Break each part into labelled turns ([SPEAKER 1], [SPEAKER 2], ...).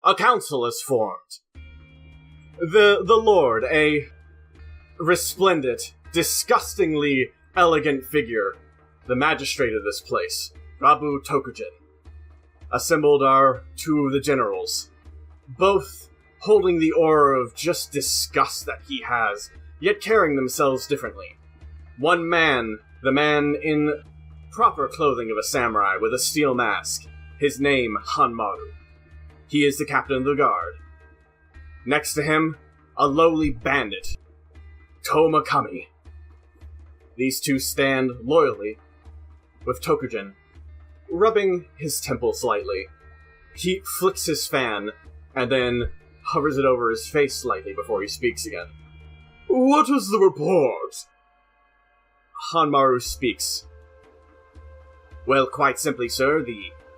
[SPEAKER 1] a council is formed. The Lord, a resplendent, disgustingly elegant figure, the magistrate of this place, Rabu Tokujin, assembled are two of the generals, both holding the aura of just disgust that he has, yet carrying themselves differently. One man, the man in proper clothing of a samurai with a steel mask, his name Hanmaru. He is the captain of the guard. Next to him, a lowly bandit, Tomakami. These two stand loyally, with Tokujin rubbing his temple slightly. He flicks his fan, and then hovers it over his face slightly before he speaks again. "What is the report?" Hanmaru speaks. "Well, quite simply, sir,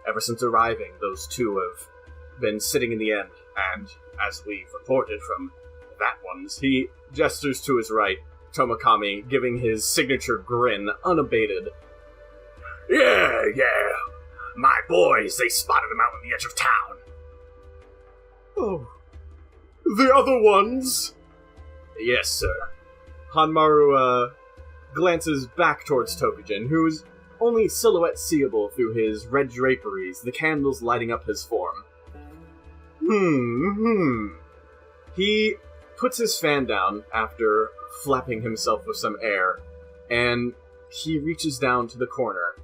[SPEAKER 1] ever since arriving, those two have been sitting in the inn, and as we've reported from that one's," he gestures to his right, Tomakami giving his signature grin unabated. Yeah, my boys, they spotted him out on the edge of town." "Oh, the other ones?" "Yes, sir." Hanmaru, glances back towards Tokujin, whose only silhouette seeable through his red draperies, the candles lighting up his form. He puts his fan down after flapping himself with some air, and he reaches down to the corner.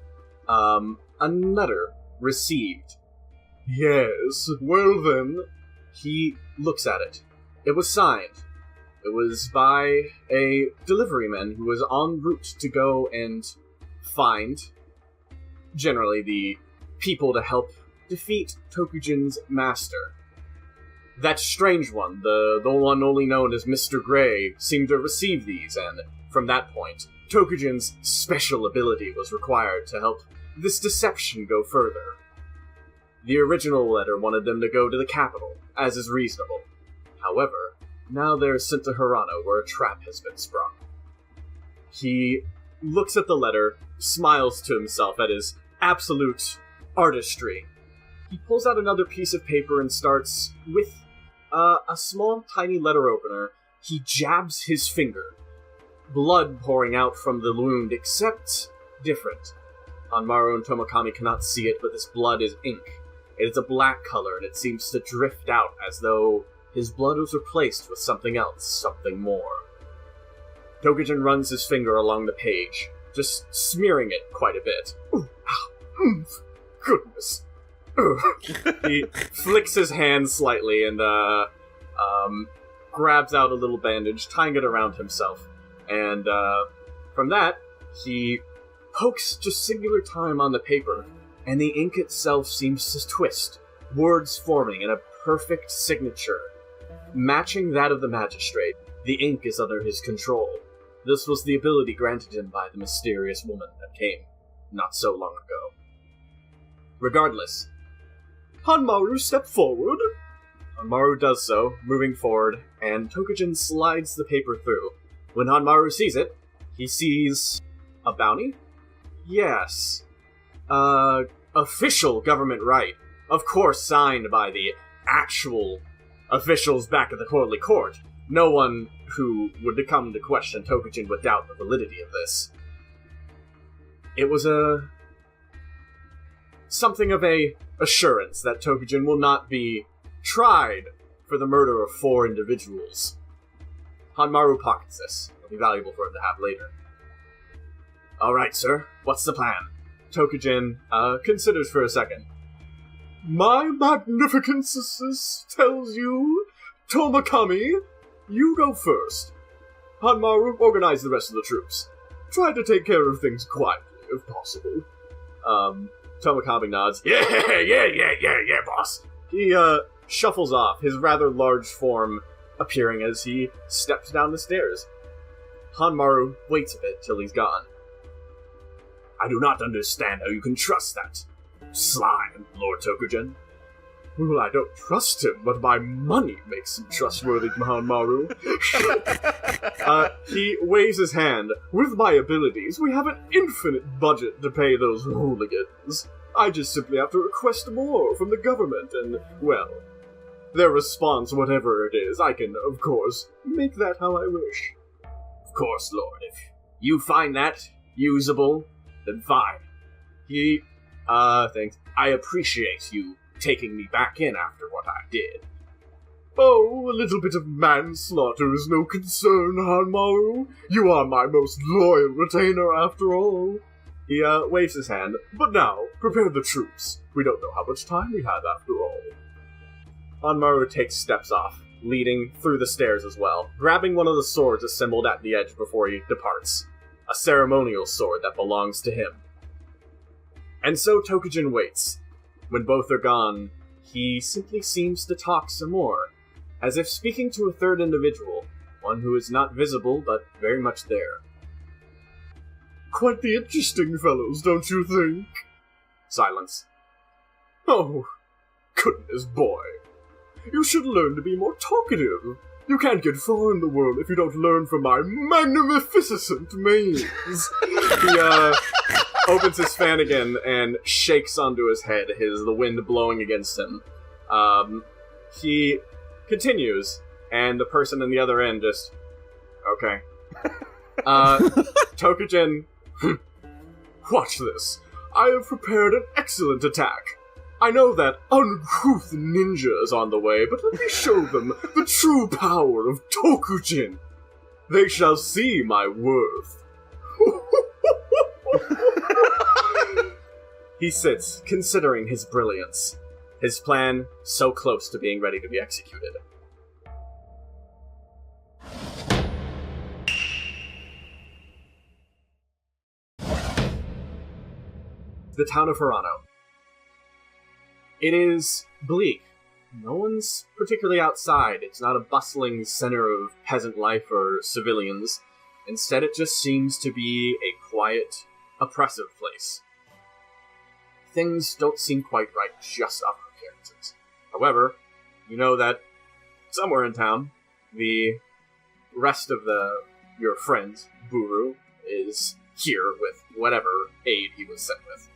[SPEAKER 1] A letter received. "Yes, well then." He looks at it. It was signed. It was by a deliveryman who was en route to go and find, generally, the people to help defeat Tokujin's master. That strange one, the one only known as Mr. Grey, seemed to receive these, and from that point, Tokujin's special ability was required to help this deception go further. The original letter wanted them to go to the capital, as is reasonable. However, now they're sent to Hirano, where a trap has been sprung. He looks at the letter, smiles to himself at his absolute artistry. He pulls out another piece of paper and starts, with a small, tiny letter opener, he jabs his finger. Blood pouring out from the wound, except different. Hanmaru and Tomakami cannot see it, but this blood is ink. It is a black color, and it seems to drift out as though his blood was replaced with something else, something more. Tokujin runs his finger along the page, just smearing it quite a bit. Goodness. He flicks his hand slightly and grabs out a little bandage, tying it around himself. And from that, he pokes just singular time on the paper, and the ink itself seems to twist, words forming in a perfect signature, matching that of the magistrate. The ink is under his control. This was the ability granted him by the mysterious woman that came not so long ago. Regardless, Hanmaru, step forward. Hanmaru does so, moving forward, and Tokujin slides the paper through. When Hanmaru sees it, he sees a bounty? Yes. Official government right. Of course signed by the actual officials back at the courtly court. No one who would come to question Tokujin would doubt the validity of this. It was something of a assurance that Tokujin will not be tried for the murder of 4 individuals. Hanmaru pockets this. It'll be valuable for him to have later. Alright, sir. What's the plan? Tokujin considers for a second. My magnificence tells you, Tomakami, you go first. Hanmaru, organize the rest of the troops. Try to take care of things quietly, if possible. Tomakami nods. Yeah, boss. He, shuffles off, his rather large form appearing as he steps down the stairs. Hanmaru waits a bit till he's gone. I do not understand how you can trust that slime, Lord Tokujin. Well, I don't trust him, but my money makes him trustworthy, Hanmaru. He waves his hand. With my abilities, we have an infinite budget to pay those hooligans. I just simply have to request more from the government, and, well, their response, whatever it is, I can, of course, make that how I wish. Of course, Lord, if you find that usable, then fine. Thanks. I appreciate you taking me back in after what I did. Oh, a little bit of manslaughter is no concern, Hanmaru. You are my most loyal retainer, after all. He, waves his hand. But now, prepare the troops. We don't know how much time we have, after all. Hanmaru takes steps off, leading through the stairs as well, grabbing one of the swords assembled at the edge before he departs. A ceremonial sword that belongs to him. And so Tokujin waits. When both are gone, he simply seems to talk some more, as if speaking to a third individual, one who is not visible but very much there. Quite the interesting fellows, don't you think? Silence. Oh, goodness, boy. You should learn to be more talkative. You can't get far in the world if you don't learn from my magnificent mains. He, opens his fan again and shakes onto his head, the wind blowing against him. He continues, and the person on the other end just... Okay. Tokujin... Watch this. I have prepared an excellent attack. I know that uncouth ninja is on the way, but let me show them the true power of Tokujin. They shall see my worth. He sits, considering his brilliance. His plan so close to being ready to be executed. The town of Hirano. It is bleak. No one's particularly outside. It's not a bustling center of peasant life or civilians. Instead, it just seems to be a quiet, oppressive place. Things don't seem quite right just off of appearances. However, you know that somewhere in town, the rest of your friend, Buru, is here with whatever aid he was sent with.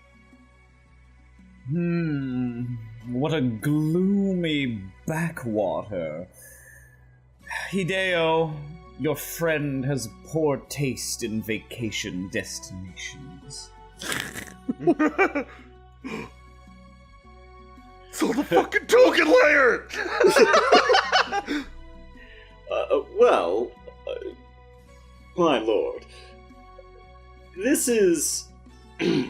[SPEAKER 2] What a gloomy backwater. Hideo, your friend has poor taste in vacation destinations.
[SPEAKER 3] So the fucking token layer!
[SPEAKER 4] My lord, this is a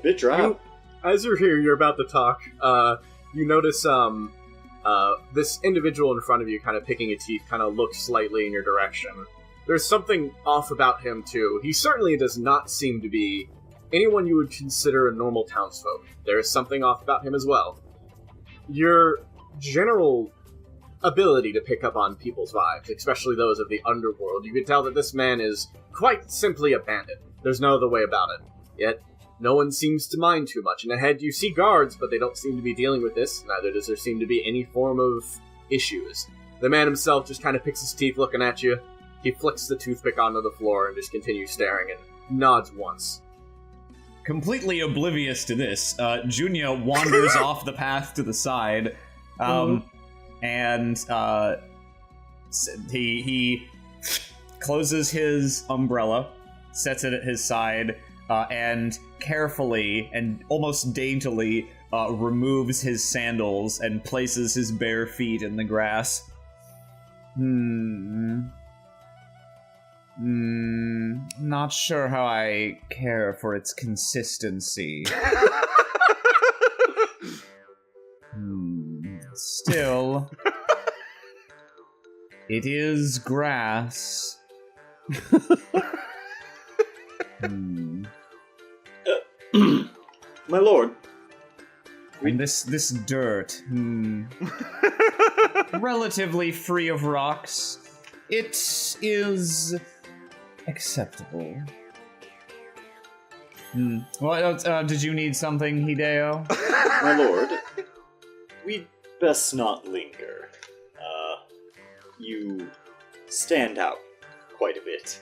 [SPEAKER 4] bit dry.
[SPEAKER 1] As you're here, you're about to talk, you notice, this individual in front of you kind of picking his teeth kind of looks slightly in your direction. There's something off about him, too. He certainly does not seem to be anyone you would consider a normal townsfolk. There is something off about him as well. Your general ability to pick up on people's vibes, especially those of the underworld, you can tell that this man is quite simply a bandit. There's no other way about it. Yet, no one seems to mind too much. And ahead you see guards, but they don't seem to be dealing with this. Neither does there seem to be any form of issues. The man himself just kind of picks his teeth looking at you. He flicks the toothpick onto the floor and just continues staring and nods once.
[SPEAKER 2] Completely oblivious to this, Junya wanders off the path to the side, and he closes his umbrella, sets it at his side, and carefully and almost daintily removes his sandals and places his bare feet in the grass. Not sure how I care for its consistency. Still, it is grass.
[SPEAKER 4] My lord.
[SPEAKER 2] And this dirt, relatively free of rocks. It is acceptable. Well, did you need something, Hideo?
[SPEAKER 4] My lord, we'd best not linger. You stand out quite a bit.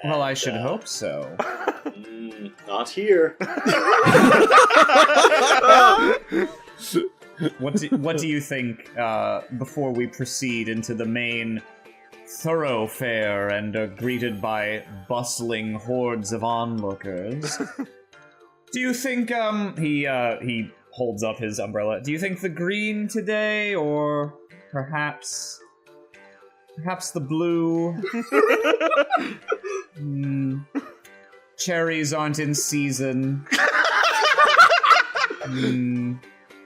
[SPEAKER 2] Well, I should hope so.
[SPEAKER 4] Not here.
[SPEAKER 2] What do you think before we proceed into the main thoroughfare and are greeted by bustling hordes of onlookers? Do you think he holds up his umbrella? Do you think the green today, or perhaps the blue? Cherries aren't in season.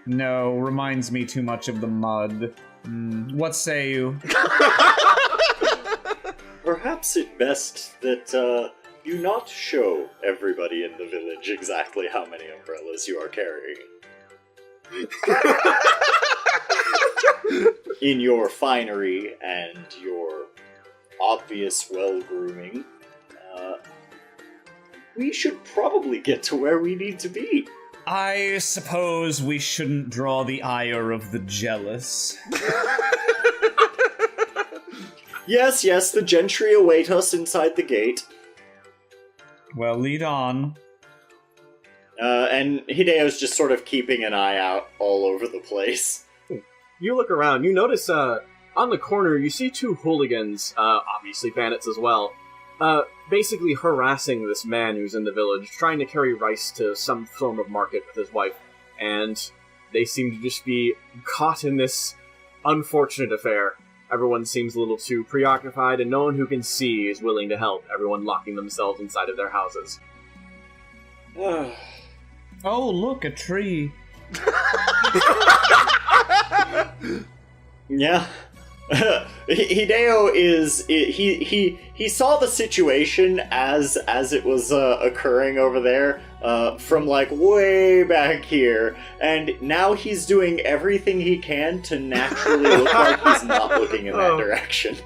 [SPEAKER 2] No, reminds me too much of the mud. What say you?
[SPEAKER 4] Perhaps it best that you not show everybody in the village exactly how many umbrellas you are carrying. In your finery and your obvious well-grooming, we should probably get to where we need to be.
[SPEAKER 2] I suppose we shouldn't draw the ire of the jealous.
[SPEAKER 4] Yes, the gentry await us inside the gate.
[SPEAKER 2] Well, lead on.
[SPEAKER 4] And Hideo's just sort of keeping an eye out all over the place.
[SPEAKER 1] You look around, you notice, on the corner, you see two hooligans, obviously bandits as well, basically harassing this man who's in the village, trying to carry rice to some form of market with his wife, and they seem to just be caught in this unfortunate affair. Everyone seems a little too preoccupied, and no one who can see is willing to help, everyone locking themselves inside of their houses.
[SPEAKER 2] Oh, look, a tree.
[SPEAKER 4] Yeah. Hideo is he saw the situation as it was occurring over there from like way back here, and now he's doing everything he can to naturally look like he's not looking in that direction.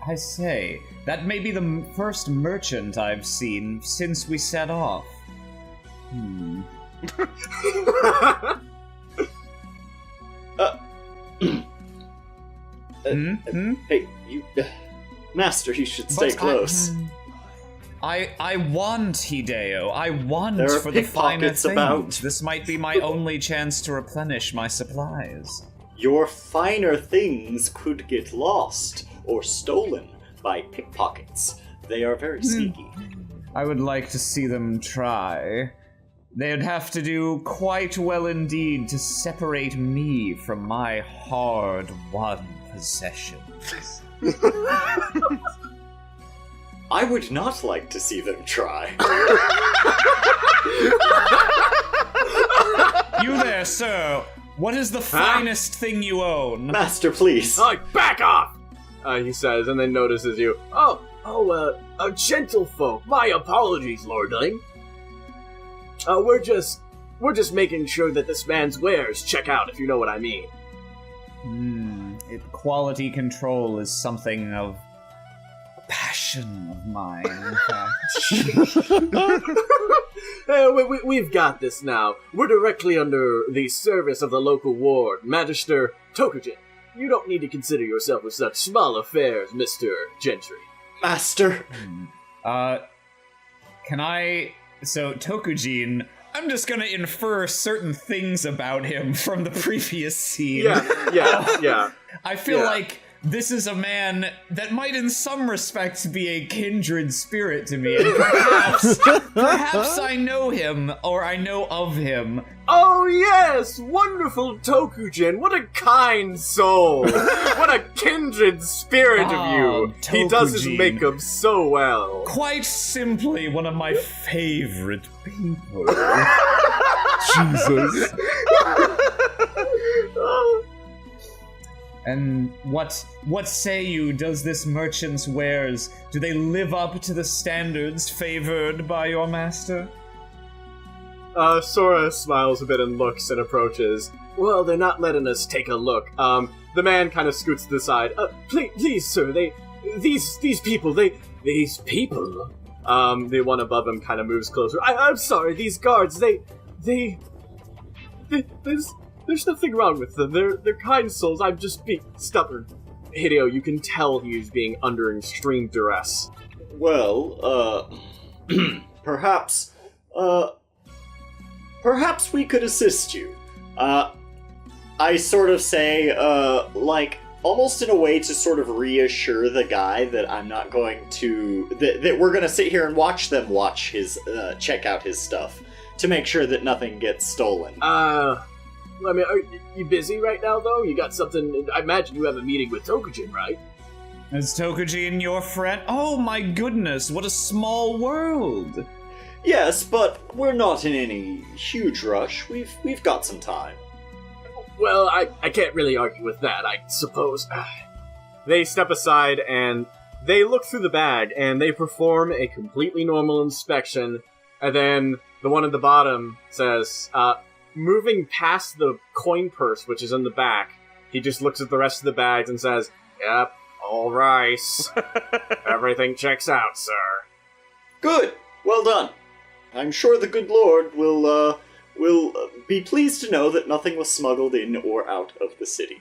[SPEAKER 2] I say, that may be the first merchant I've seen since we set off.
[SPEAKER 4] Hey, you, Master, you should stay close.
[SPEAKER 2] I want, Hideo. I want
[SPEAKER 4] There are
[SPEAKER 2] for the finer
[SPEAKER 4] pickpockets
[SPEAKER 2] things.
[SPEAKER 4] about.
[SPEAKER 2] This might be my only chance to replenish my supplies.
[SPEAKER 4] Your finer things could get lost or stolen by pickpockets. They are very sneaky.
[SPEAKER 2] I would like to see them try. They'd have to do quite well indeed to separate me from my hard-won possessions.
[SPEAKER 4] I would not like to see them try.
[SPEAKER 2] You there, sir. What is the finest thing you own?
[SPEAKER 4] Master, please.
[SPEAKER 1] Back off! He says, and then notices you. Gentlefolk. My apologies, lordling. We're just making sure that this man's wares check out, if you know what I mean.
[SPEAKER 2] Quality control is something of a passion of mine, in fact.
[SPEAKER 1] We've got this now. We're directly under the service of the local ward, Magister Tokujin. You don't need to consider yourself with such small affairs, Mr. Gentry.
[SPEAKER 4] Master.
[SPEAKER 2] Can I... So, Tokujin, I'm just gonna infer certain things about him from the previous scene.
[SPEAKER 1] Yeah.
[SPEAKER 2] I feel like this is a man that might in some respects be a kindred spirit to me, and perhaps I know him, or I know of him.
[SPEAKER 1] Oh yes! Wonderful Tokujin! What a kind soul! What a kindred spirit of you! He does his
[SPEAKER 2] Tokujin.
[SPEAKER 1] makeup so well.
[SPEAKER 2] Quite simply one of my favorite people.
[SPEAKER 3] Jesus.
[SPEAKER 2] And what say you, does this merchant's wares, do they live up to the standards favored by your master?
[SPEAKER 1] Sora smiles a bit and looks and approaches. Well, they're not letting us take a look. The man kind of scoots to the side. Please, sir, these people. The one above him kind of moves closer. I'm sorry, these guards, there's nothing wrong with them. They're kind souls. I'm just being stubborn. Hideo, you can tell he's being under extreme duress.
[SPEAKER 4] Well, perhaps we could assist you. I sort of say, like, almost in a way to sort of reassure the guy that I'm not going to... That we're gonna sit here and watch them watch his, check out his stuff. To make sure that nothing gets stolen.
[SPEAKER 1] I mean, are you busy right now, though? You got something... I imagine you have a meeting with Tokujin, right?
[SPEAKER 2] Is Tokujin your friend? Oh my goodness, what a small world!
[SPEAKER 4] Yes, but we're not in any huge rush. We've got some time.
[SPEAKER 1] Well, I can't really argue with that, I suppose. They step aside and they look through the bag and they perform a completely normal inspection, and then the one at the bottom says, moving past the coin purse, which is in the back, he just looks at the rest of the bags and says, "Yep, all rice. Everything checks out, sir."
[SPEAKER 4] Good. Well done. I'm sure the good Lord will be pleased to know that nothing was smuggled in or out of the city.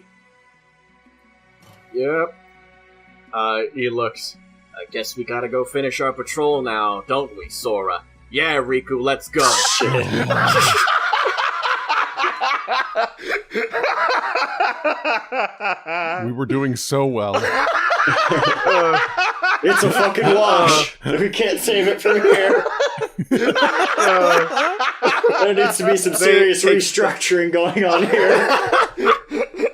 [SPEAKER 1] Yep. He looks, "I guess we gotta go finish our patrol now, don't we, Sora?" "Yeah, Riku, let's go."
[SPEAKER 3] We were doing so well.
[SPEAKER 4] It's a fucking wash. We can't save it from here. There needs to be some serious restructuring going on here.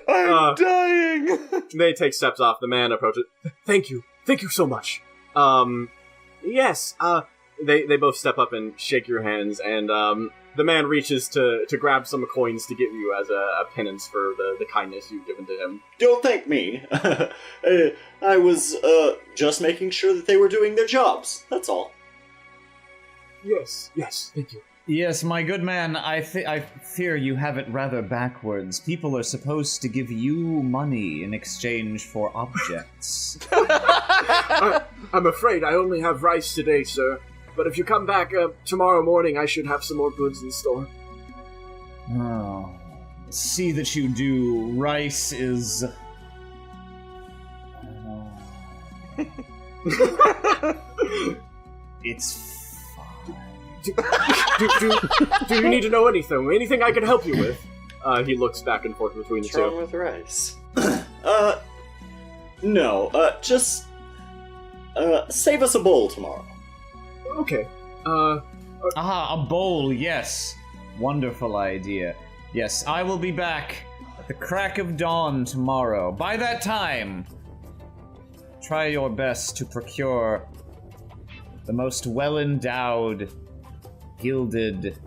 [SPEAKER 3] I'm dying.
[SPEAKER 1] They take steps off. The man approaches. Thank you so much. Yes. They both step up and shake your hands, and the man reaches to grab some coins to give you as a penance for the kindness you've given to him.
[SPEAKER 4] Don't thank me. I was just making sure that they were doing their jobs. That's all.
[SPEAKER 1] Yes, thank you.
[SPEAKER 2] Yes, my good man, I fear you have it rather backwards. People are supposed to give you money in exchange for objects.
[SPEAKER 1] I'm afraid I only have rice today, sir. But if you come back tomorrow morning, I should have some more goods in store.
[SPEAKER 2] Oh, see that you do. Rice is... It's fine.
[SPEAKER 1] Do you need to know anything? Anything I can help you with? He looks back and forth between the two.
[SPEAKER 4] What's wrong with rice? No, just save us a bowl tomorrow.
[SPEAKER 1] Okay.
[SPEAKER 2] A bowl, yes. Wonderful idea. Yes, I will be back at the crack of dawn tomorrow. By that time, try your best to procure the most well-endowed, gilded,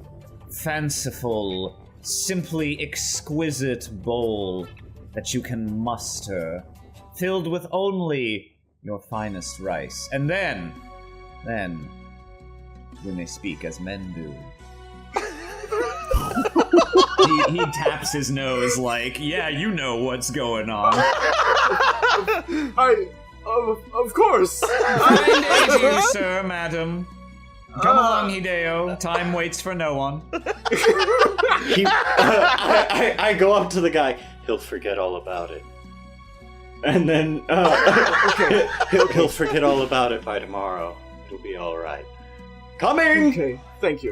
[SPEAKER 2] fanciful, simply exquisite bowl that you can muster, filled with only your finest rice. And then, we may speak as men do. he taps his nose like, yeah, you know what's going on.
[SPEAKER 1] Of course.
[SPEAKER 2] Fine day to you, sir, madam. Come along, Hideo. Time waits for no one.
[SPEAKER 4] I go up to the guy. He'll forget all about it. And then, okay. he'll forget all about it by tomorrow. It'll be alright. Coming!
[SPEAKER 1] Okay, thank you.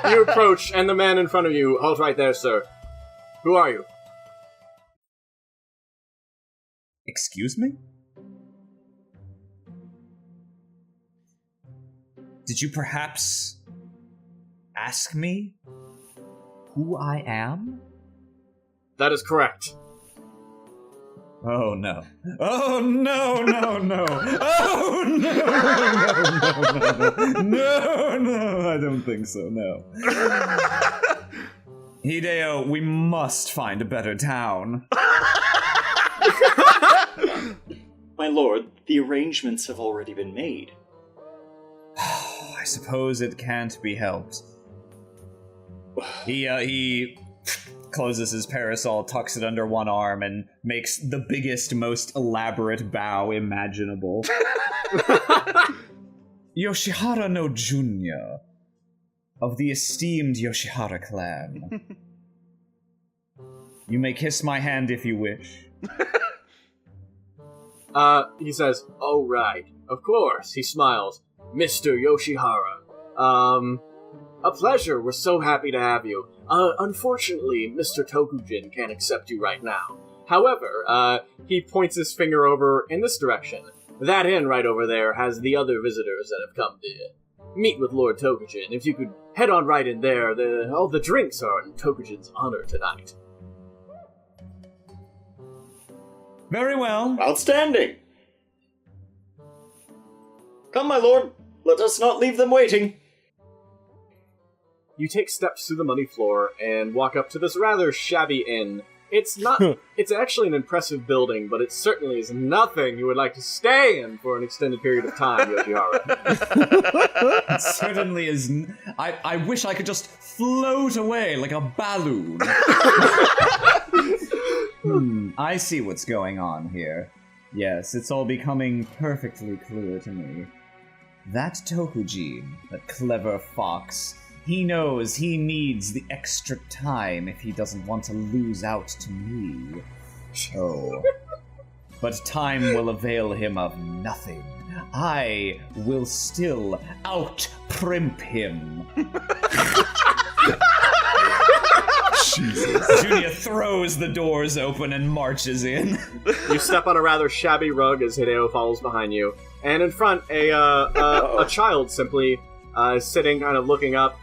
[SPEAKER 1] You approach, and the man in front of you, hold right there, sir. Who are you?
[SPEAKER 2] Excuse me? Did you perhaps ask me who I am?
[SPEAKER 1] That is correct.
[SPEAKER 2] Oh no. Oh no, no, no. Oh no, no, I don't think so, no. Hideo, we must find a better town.
[SPEAKER 4] My lord, the arrangements have already been made.
[SPEAKER 2] I suppose it can't be helped. He closes his parasol, tucks it under one arm, and makes the biggest, most elaborate bow imaginable. Yoshihara no Junya, of the esteemed Yoshihara clan. You may kiss my hand if you wish.
[SPEAKER 1] He says, "Oh, right. Of course." He smiles. "Mr. Yoshihara. A pleasure. We're so happy to have you. Unfortunately, Mr. Tokujin can't accept you right now. However, he points his finger over in this direction. That inn right over there has the other visitors that have come to meet with Lord Tokujin. If you could head on right in there, all the drinks are in Tokujin's honor tonight.
[SPEAKER 2] Very well.
[SPEAKER 4] Outstanding! Come, my lord, let us not leave them waiting.
[SPEAKER 1] You take steps through the muddy floor and walk up to this rather shabby inn. It's not. It's actually an impressive building, but it certainly is nothing you would like to stay in for an extended period of time, Yoshiharu.
[SPEAKER 2] It certainly is. I wish I could just float away like a balloon. I see what's going on here. Yes, it's all becoming perfectly clear to me. That Tokujin, that clever fox, he knows he needs the extra time if he doesn't want to lose out to me. Oh. But time will avail him of nothing. I will still out-primp him.
[SPEAKER 3] Jesus.
[SPEAKER 2] Junior throws the doors open and marches in.
[SPEAKER 1] You step on a rather shabby rug as Hideo follows behind you. And in front, a child simply is sitting, kind of looking up.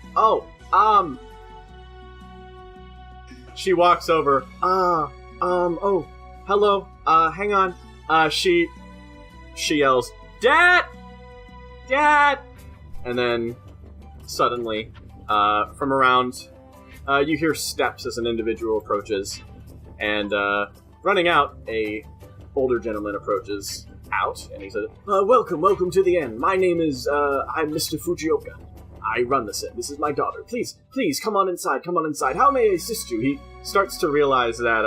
[SPEAKER 1] She walks over. Oh, hello. Hang on. She yells, Dad! Dad! And then, suddenly, from around, you hear steps as an individual approaches. And, running out, a older gentleman approaches out, and he said, welcome to the inn. My name is, I'm Mr. Fujioka. I run this inn. This is my daughter. Please, come on inside. How may I assist you? He starts to realize that,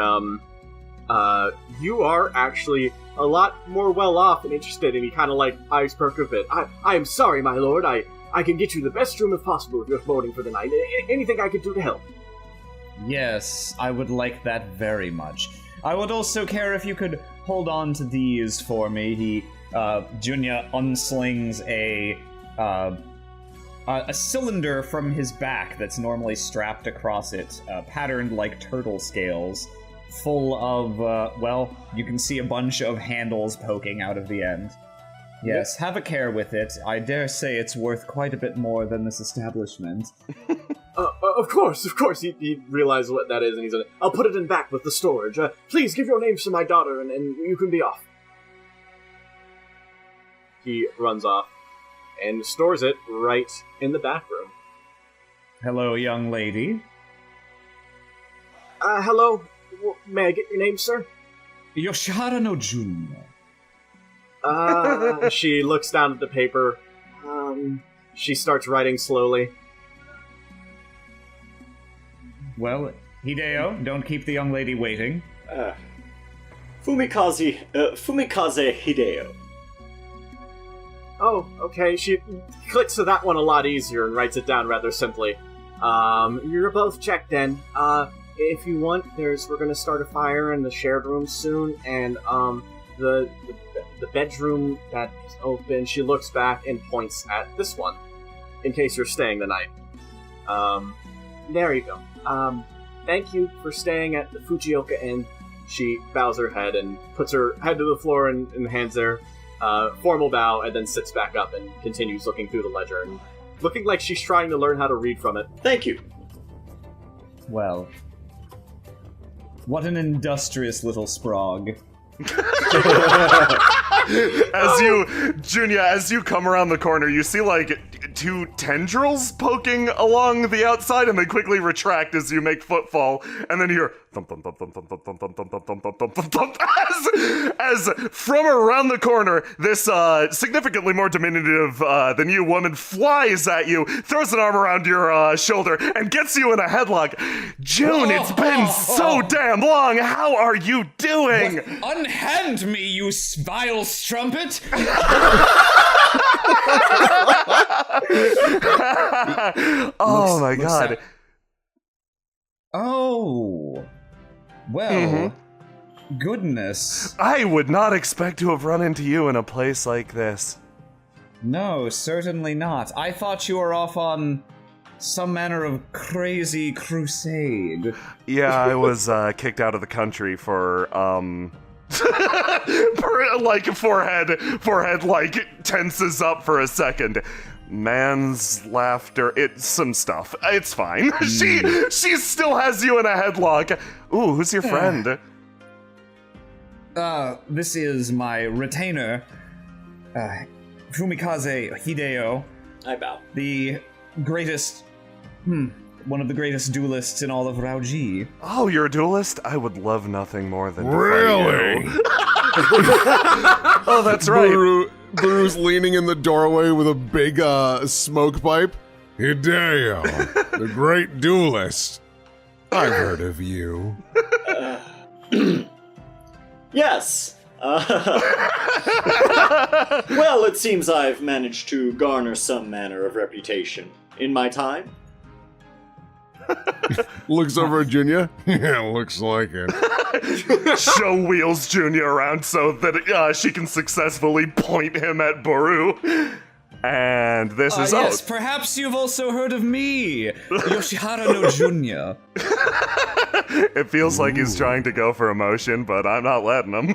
[SPEAKER 1] you are actually a lot more well-off and interested, and he kind of, eyes perk a bit. I am sorry, my lord. I can get you the best room if possible if you're boarding for the night. Anything I could do to help?
[SPEAKER 2] Yes, I would like that very much. I would also care if you could hold on to these for me. He, Junya unslings a cylinder from his back that's normally strapped across it, patterned like turtle scales, full of, you can see a bunch of handles poking out of the end. Yes, have a care with it. I dare say it's worth quite a bit more than this establishment.
[SPEAKER 1] Of course. He realizes what that is, and he said, I'll put it in back with the storage. Please give your names to my daughter, and you can be off. He runs off and stores it right in the back room.
[SPEAKER 2] Hello, young lady.
[SPEAKER 1] Hello. May I get your name, sir?
[SPEAKER 2] Yoshiharu no Junya.
[SPEAKER 1] She looks down at the paper. She starts writing slowly.
[SPEAKER 2] Well, Hideo, don't keep the young lady waiting.
[SPEAKER 4] Fumikaze Hideo.
[SPEAKER 1] Oh, okay. She clicks to that one a lot easier and writes it down rather simply. You're both checked in. If you want, we're gonna start a fire in the shared room soon, and, the bedroom that is open, she looks back and points at this one, in case you're staying the night. There you go. Thank you for staying at the Fujioka Inn. She bows her head and puts her head to the floor and hands their formal bow, and then sits back up and continues looking through the ledger, and looking like she's trying to learn how to read from it.
[SPEAKER 4] Thank you.
[SPEAKER 2] Well, what an industrious little sprog.
[SPEAKER 3] As you come around the corner, you see two tendrils poking along the outside, and they quickly retract as you make footfall, and then you hear thump thump thump thump thump thump thump thump thump thump thump thump thump thump as from around the corner, this significantly more diminutive than you woman flies at you, throws an arm around your shoulder, and gets you in a headlock. June, it's been so damn long. How are you doing?
[SPEAKER 2] What? Unhand me, you vile strumpet!
[SPEAKER 3] Oh my god.
[SPEAKER 2] Oh. Well, goodness.
[SPEAKER 3] I would not expect to have run into you in a place like this.
[SPEAKER 2] No, certainly not. I thought you were off on some manner of crazy crusade.
[SPEAKER 3] Yeah, I was kicked out of the country for forehead like tenses up for a second. Man's laughter, it's some stuff. It's fine. She still has you in a headlock. Ooh, who's your friend?
[SPEAKER 2] This is my retainer, Fumikaze Hideo.
[SPEAKER 4] I bow.
[SPEAKER 2] The greatest, one of the greatest duelists in all of Raoji.
[SPEAKER 3] Oh, you're a duelist? I would love nothing more than to
[SPEAKER 5] Really?
[SPEAKER 3] fight you. Oh, that's right.
[SPEAKER 5] Buru's leaning in the doorway with a big smoke pipe. Hideo, the great duelist. I've heard of you.
[SPEAKER 4] Yes. Well, it seems I've managed to garner some manner of reputation in my time.
[SPEAKER 5] Looks over at Junya. Yeah, looks like it.
[SPEAKER 3] Show wheels Junior around so that she can successfully point him at Buru. And this is
[SPEAKER 2] Yes,
[SPEAKER 3] out.
[SPEAKER 2] perhaps you've also heard of me, Yoshihara no Junya.
[SPEAKER 3] It feels like he's trying to go for emotion, but I'm not letting him.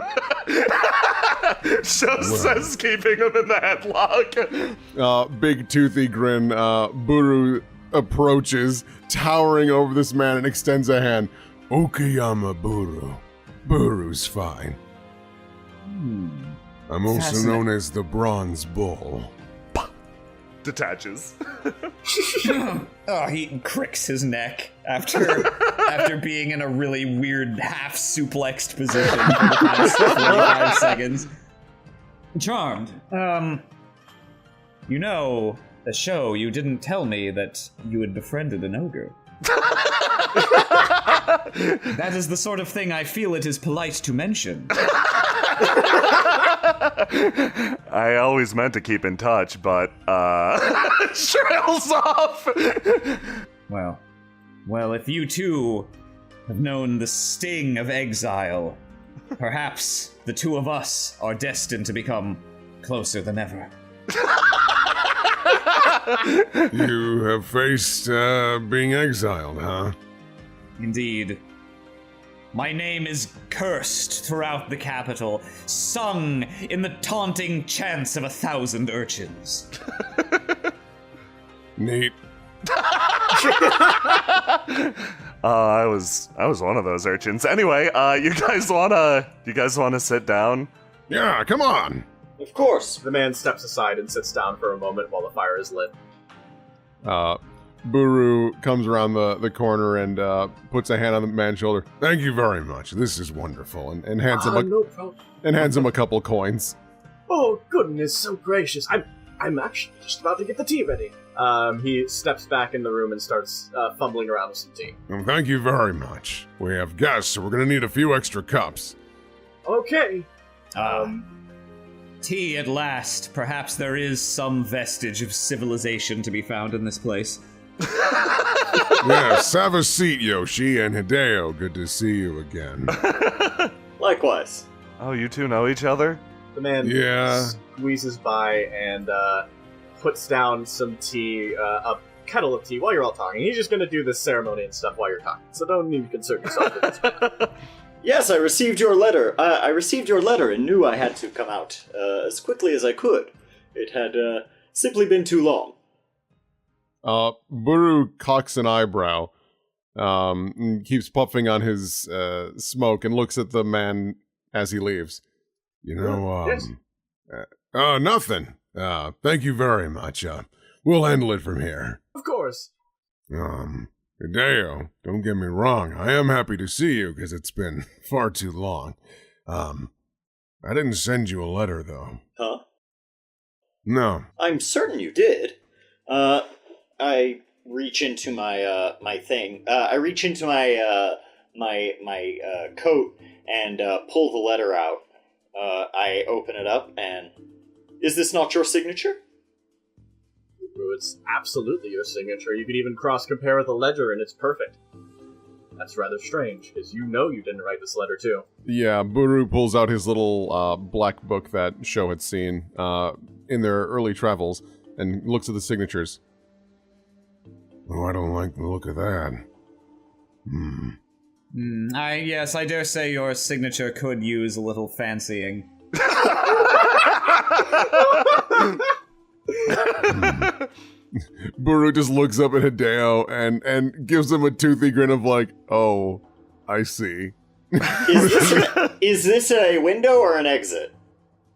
[SPEAKER 3] Sho says keeping him in the headlock.
[SPEAKER 5] Big toothy grin. Buru approaches, towering over this man, and extends a hand. Okayama Buru. Buru's fine. I'm also
[SPEAKER 2] Fascinating.
[SPEAKER 5] known as the Bronze Bull.
[SPEAKER 3] Detaches.
[SPEAKER 2] He cricks his neck after being in a really weird half suplexed position for the past 45 seconds. Charmed. You know, the show, you didn't tell me that you had befriended an ogre. That is the sort of thing I feel it is polite to mention.
[SPEAKER 3] I always meant to keep in touch, but, trails off!
[SPEAKER 2] Well, if you too have known the sting of exile, perhaps the two of us are destined to become closer than ever.
[SPEAKER 5] You have faced being exiled, huh?
[SPEAKER 2] Indeed. My name is cursed throughout the capital, sung in the taunting chants of 1,000 urchins.
[SPEAKER 5] Neat.
[SPEAKER 3] I was one of those urchins. Anyway, you guys wanna sit down?
[SPEAKER 5] Yeah, come on.
[SPEAKER 4] Of course.
[SPEAKER 1] The man steps aside and sits down for a moment while the fire is lit.
[SPEAKER 5] Buru comes around the corner and puts a hand on the man's shoulder. Thank you very much. This is wonderful, and hands him
[SPEAKER 1] No problem.
[SPEAKER 5] a couple coins.
[SPEAKER 1] Oh, goodness, so gracious. I'm actually just about to get the tea ready. He steps back in the room and starts fumbling around with some tea.
[SPEAKER 5] Well, thank you very much. We have guests, so we're gonna need a few extra cups.
[SPEAKER 1] Okay.
[SPEAKER 2] Tea at last. Perhaps there is some vestige of civilization to be found in this place.
[SPEAKER 5] Yes, have a seat, Yoshi and Hideo. Good to see you again.
[SPEAKER 4] Likewise.
[SPEAKER 3] Oh, you two know each other?
[SPEAKER 1] The man squeezes by and puts down some tea, a kettle of tea, while you're all talking. He's just going to do this ceremony and stuff while you're talking, so don't need to concern yourself with this.
[SPEAKER 4] Yes, I received your letter. I received your letter and knew I had to come out as quickly as I could. It had simply been too long.
[SPEAKER 5] Buru cocks an eyebrow, and keeps puffing on his smoke and looks at the man as he leaves. You know,
[SPEAKER 1] Yes.
[SPEAKER 5] Nothing. Thank you very much. We'll handle it from here.
[SPEAKER 1] Of course.
[SPEAKER 5] Hideo, don't get me wrong. I am happy to see you because it's been far too long. I didn't send you a letter, though.
[SPEAKER 4] Huh?
[SPEAKER 5] No.
[SPEAKER 4] I'm certain you did. I reach into my my thing. I reach into my my coat and pull the letter out. I open it up and is this not your signature?
[SPEAKER 1] It's absolutely your signature. You could even cross-compare with a ledger, and it's perfect. That's rather strange, because you know you didn't write this letter, too.
[SPEAKER 5] Yeah, Buru pulls out his little black book that Sho had seen in their early travels and looks at the signatures. Oh, I don't like the look of that.
[SPEAKER 2] Yes, I dare say your signature could use a little fancying.
[SPEAKER 5] Buru just looks up at Hideo and gives him a toothy grin of like, oh, I see.
[SPEAKER 4] Is this a window or an exit?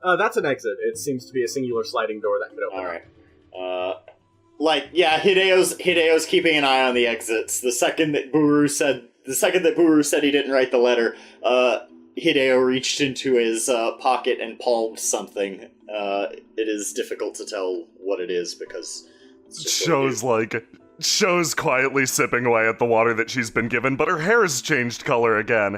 [SPEAKER 1] That's an exit. It seems to be a singular sliding door that could open.
[SPEAKER 4] All right. Hideo's keeping an eye on the exits. The second that Buru said he didn't write the letter, Hideo reached into his pocket and palmed something. It is difficult to tell what it is because it's just
[SPEAKER 3] Sho's quietly sipping away at the water that she's been given, but her hair has changed color again.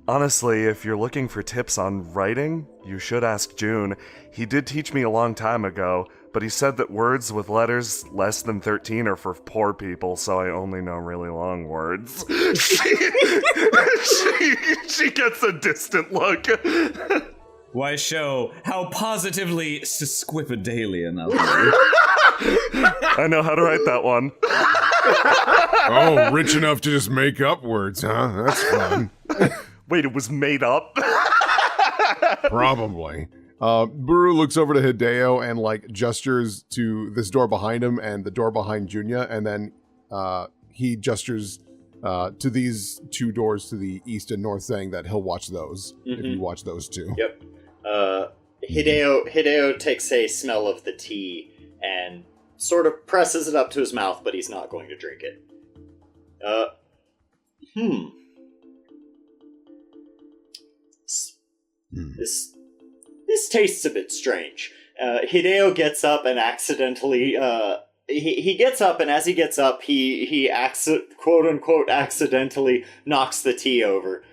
[SPEAKER 3] Honestly, if you're looking for tips on writing, you should ask June. He did teach me a long time ago, but he said that words with letters less than 13 are for poor people, so I only know really long words. She gets a distant look.
[SPEAKER 2] Why, Sho, how positively sesquipedalian of you.
[SPEAKER 3] I know how to write that one.
[SPEAKER 5] Oh, rich enough to just make up words, huh? That's fun.
[SPEAKER 3] Wait, it was made up?
[SPEAKER 5] Probably. Buru looks over to Hideo and like gestures to this door behind him and the door behind Junya, and then he gestures to these two doors to the east and north, saying that he'll watch those if you watch those two.
[SPEAKER 4] Yep. Hideo takes a smell of the tea and sort of presses it up to his mouth, but he's not going to drink it. This tastes a bit strange. Hideo gets up and accidentally, he gets up, and as he gets up, he quote-unquote accidentally knocks the tea over.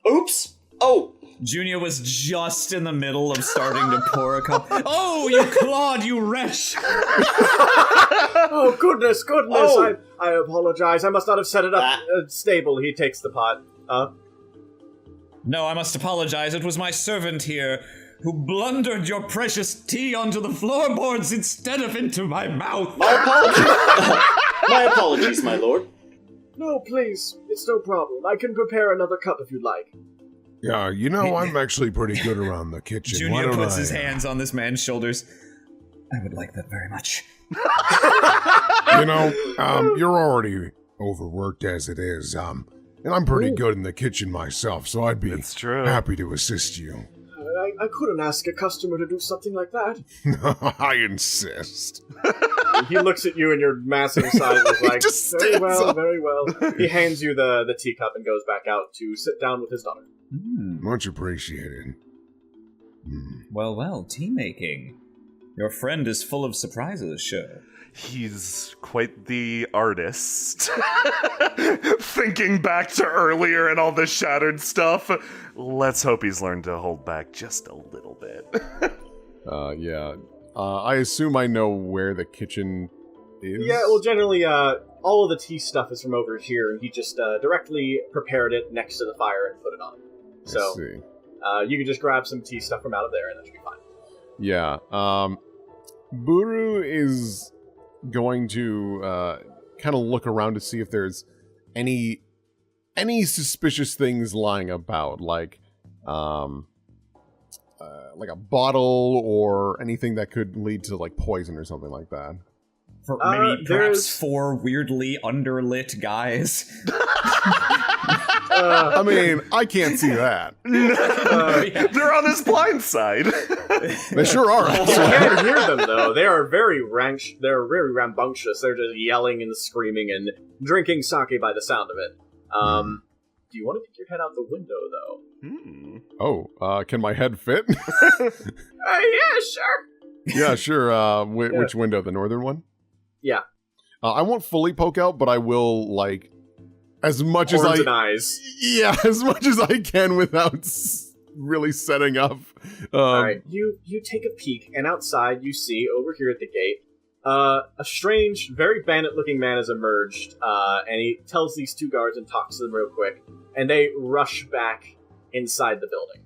[SPEAKER 4] Oops! Oh!
[SPEAKER 2] Junior was just in the middle of starting to pour a cup. Oh, you Claude, you wretch!
[SPEAKER 1] Oh, goodness!
[SPEAKER 4] Oh.
[SPEAKER 1] I apologize. I must not have set it up stable. He takes the pot.
[SPEAKER 2] No, I must apologize. It was my servant here who blundered your precious tea onto the floorboards instead of into my mouth.
[SPEAKER 4] My apologies. My apologies, my lord.
[SPEAKER 1] No, please. It's no problem. I can prepare another cup if you'd like.
[SPEAKER 5] Yeah, you know, I'm actually pretty good around the kitchen.
[SPEAKER 2] Junior puts his hands on this man's shoulders. I would like that very much.
[SPEAKER 5] You know, you're already overworked as it is, and I'm pretty good in the kitchen myself, so I'd be happy to assist you.
[SPEAKER 1] I couldn't ask a customer to do something like that.
[SPEAKER 5] I insist.
[SPEAKER 1] He looks at you and your massive size is like,
[SPEAKER 5] just
[SPEAKER 1] very well,
[SPEAKER 5] up.
[SPEAKER 1] very well. He hands you the teacup and goes back out to sit down with his daughter.
[SPEAKER 5] Much appreciated.
[SPEAKER 2] Well, tea making. Your friend is full of surprises, sure.
[SPEAKER 3] He's quite the artist. Thinking back to earlier and all the shattered stuff, let's hope he's learned to hold back just a little bit.
[SPEAKER 5] Yeah. I assume I know where the kitchen is?
[SPEAKER 1] Yeah, well, generally, all of the tea stuff is from over here, and he just directly prepared it next to the fire and put it on. So,
[SPEAKER 5] I see.
[SPEAKER 1] You can just grab some tea stuff from out of there, and that should be fine.
[SPEAKER 5] Yeah. Buru is going to kind of look around to see if there's any suspicious things lying about, like a bottle or anything that could lead to like poison or something like that.
[SPEAKER 2] Perhaps four weirdly underlit guys.
[SPEAKER 5] I mean, I can't see that.
[SPEAKER 3] They're on his blind side.
[SPEAKER 5] They sure are.
[SPEAKER 1] You can't hear them though. They are very They're very rambunctious. They're just yelling and screaming and drinking sake by the sound of it. Do you want to take your head out the window though?
[SPEAKER 5] Oh, can my head fit?
[SPEAKER 1] Yeah, sure.
[SPEAKER 5] Yeah, sure. Which window? The northern one?
[SPEAKER 1] Yeah.
[SPEAKER 5] I won't fully poke out, but I will like as much
[SPEAKER 1] Horns
[SPEAKER 5] as
[SPEAKER 1] and eyes.
[SPEAKER 5] Yeah, as much as I can without really setting up.
[SPEAKER 1] Alright, you take a peek, and outside you see, over here at the gate, a strange, very bandit-looking man has emerged, and he tells these two guards and talks to them real quick, and they rush back inside the building.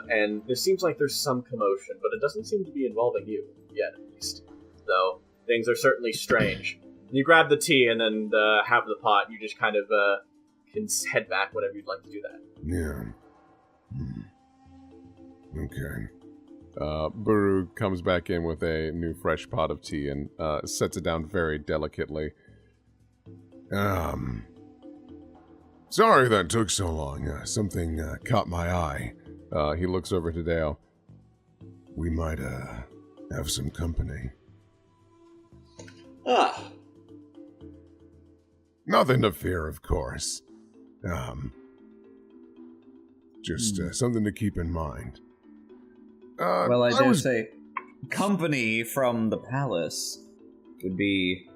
[SPEAKER 1] And there seems like there's some commotion, but it doesn't seem to be involving you, yet at least. Though, Things are certainly strange. You grab the tea and then have the pot. You just kind of can head back whenever you'd like to do that.
[SPEAKER 5] Yeah. Okay. Buru comes back in with a new fresh pot of tea and sets it down very delicately. Sorry that took so long. Something caught my eye. He looks over to Dale. We might have some company. Nothing to fear, of course. Just something to keep in mind.
[SPEAKER 2] Well, I dare say, company from the palace would be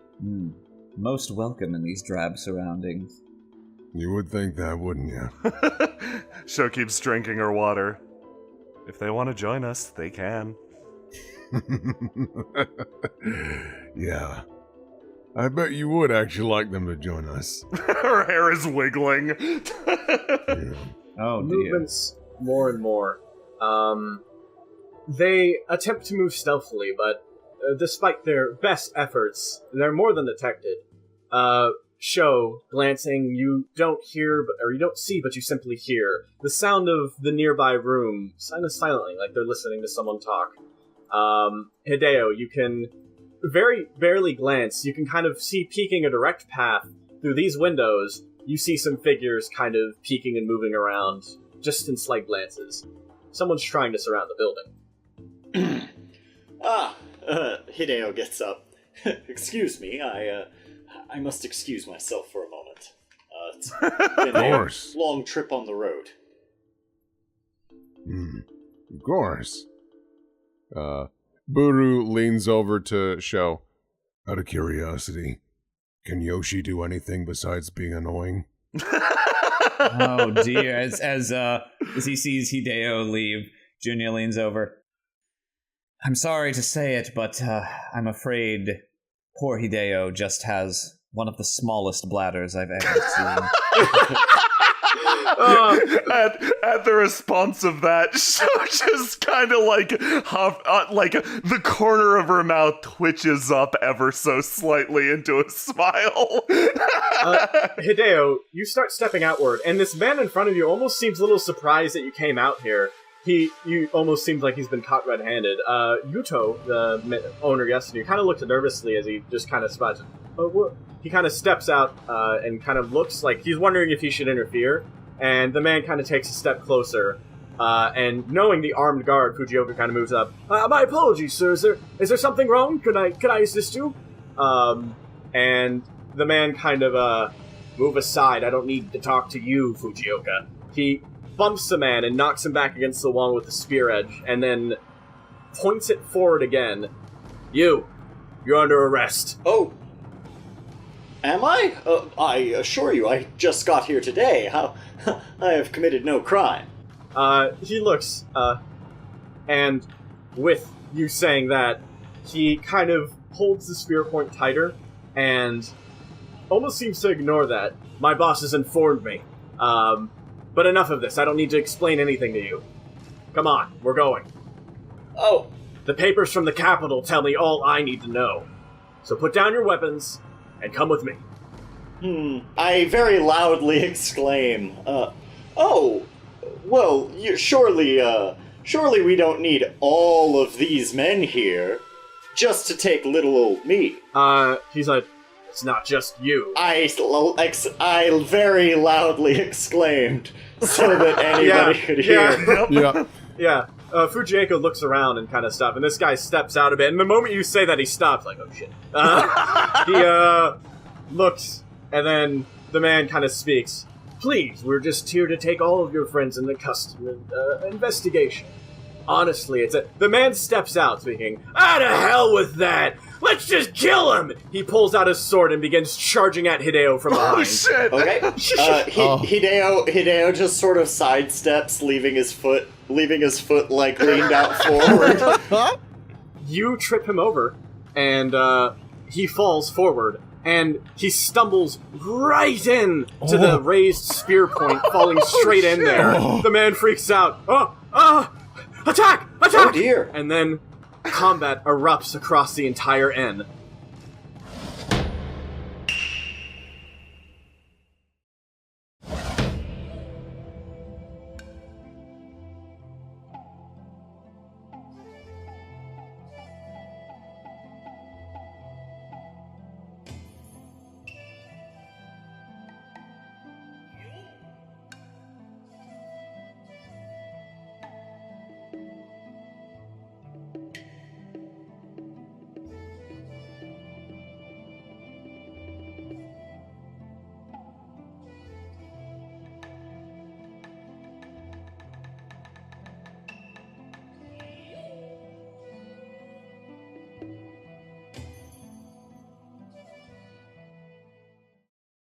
[SPEAKER 2] most welcome in these drab surroundings.
[SPEAKER 5] You would think that, wouldn't you?
[SPEAKER 3] Sho keeps drinking her water. If they want to join us, they can.
[SPEAKER 5] Yeah. I bet you would actually like them to join us.
[SPEAKER 3] Her hair is wiggling.
[SPEAKER 5] Yeah.
[SPEAKER 2] Oh, dear.
[SPEAKER 1] Movements more and more. They attempt to move stealthily, but despite their best efforts, they're more than detected. Sho, glancing, you don't hear, or you don't see, but you simply hear the sound of the nearby room, kind of silently, like they're listening to someone talk. Hideo, you can very barely glance. You can kind of see peeking a direct path through these windows. You see some figures kind of peeking and moving around, just in slight glances. Someone's trying to surround the building.
[SPEAKER 4] Hideo gets up. Excuse me, I must excuse myself for a moment. It's been a long trip on the road.
[SPEAKER 5] Of course. Buru leans over to Sho. Out of curiosity, can Yoshi do anything besides being annoying?
[SPEAKER 2] Oh dear! As he sees Hideo leave, Junya leans over. I'm sorry to say it, but I'm afraid poor Hideo just has one of the smallest bladders I've ever seen.
[SPEAKER 3] At the response of that, Sho just kind of like the corner of her mouth twitches up ever so slightly into a smile.
[SPEAKER 1] Hideo, you start stepping outward, and this man in front of you almost seems a little surprised that you came out here. You almost seems like he's been caught red-handed. Yuto, the owner yesterday, kind of looked nervously as he just kind of spots. He kind of steps out and kind of looks like he's wondering if he should interfere. And the man kind of takes a step closer, and knowing the armed guard, Fujioka kind of moves up. My apologies, sir. Is there something wrong? Could I assist you? And the man kind of move aside. I don't need to talk to you, Fujioka. He bumps the man and knocks him back against the wall with the spear edge, and then points it forward again. You're under arrest.
[SPEAKER 4] Oh. Am I? I assure you, I just got here today. I have committed no crime.
[SPEAKER 1] He looks, and with you saying that, he kind of holds the spear point tighter, and almost seems to ignore that. My boss has informed me. But enough of this. I don't need to explain anything to you. Come on, we're going.
[SPEAKER 4] Oh.
[SPEAKER 1] The papers from the capital tell me all I need to know. So put down your weapons and come with me.
[SPEAKER 4] I very loudly exclaim, oh, well, surely we don't need all of these men here just to take little old me.
[SPEAKER 1] He's like, it's not just you.
[SPEAKER 4] I very loudly exclaimed so that anybody could hear.
[SPEAKER 1] Yeah. Fujioka looks around and kind of stops, and this guy steps out a bit, and the moment you say that, he stops, like, oh shit. He looks, and then the man kind of speaks. Please, we're just here to take all of your friends in the custom investigation. Honestly, the man steps out speaking, to hell with that! Let's just kill him! He pulls out his sword and begins charging at Hideo from behind.
[SPEAKER 3] Oh shit!
[SPEAKER 4] Okay. Hideo just sort of sidesteps, leaving his foot like leaned out forward.
[SPEAKER 1] You trip him over, and he falls forward, and he stumbles right in to the raised spear point, falling straight in there. The man freaks out. Attack!
[SPEAKER 4] Oh dear!
[SPEAKER 1] And then combat erupts across the entire inn.